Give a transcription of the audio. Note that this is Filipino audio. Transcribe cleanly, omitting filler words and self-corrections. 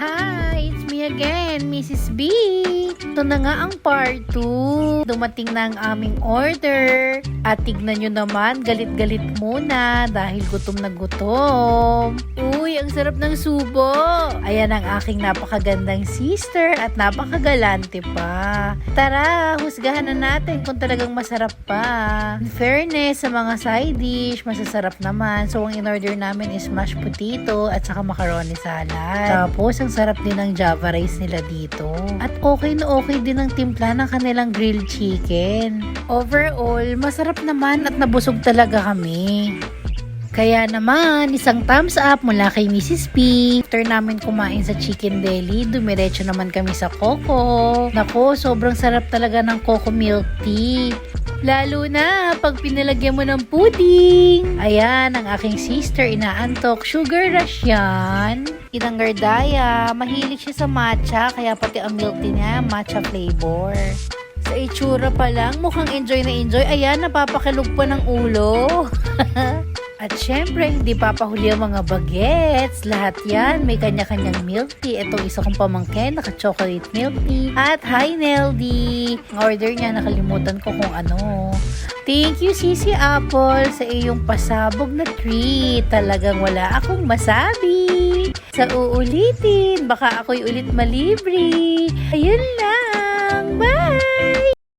Hi! It's me again, Mrs. B. Ito na nga ang part 2. Dumating na ang aming order. At tignan nyo naman, galit-galit muna dahil gutom na gutom. Uy, ang sarap ng subo. Ayan ang aking napakagandang sister at napakagalante pa. Tara, husgahan na natin kung talagang masarap pa. In fairness, sa mga side dish, masasarap naman. So, ang in-order namin is mashed potato at saka macaroni salad. Tapos, ang sarap din ng Java rice nila dito. At okay na okay din ang timpla ng kanilang grilled chicken. Overall, masarap naman at nabusog talaga kami. Kaya naman, isang thumbs up mula kay Mrs. P. After namin kumain sa chicken deli, dumiretso naman kami sa Coco. Nako, sobrang sarap talaga ng Coco milk tea. Lalo na pag pinalagyan mo ng pudding. Ayan, ang aking sister inaantok. Sugar rush yan. Inanggardaya, mahilig siya sa matcha, kaya pati ang milk tea niya, matcha flavor. Sa itsura pa lang, mukhang enjoy na enjoy. Ayan, napapakilog pa ng ulo. At syempre, hindi papahuli ang mga bagets. Lahat yan, may kanya-kanyang milk tea. Itong isa kong pamangkin, naka-chocolate milk tea. At hi, Neldy! Ang order niya, nakalimutan ko kung ano. Thank you, Sisi Apple, sa iyong pasabog na treat. Talagang wala akong masabi. Sa uulitin, baka ako'y ulit malibre. Ayun lang. Bye!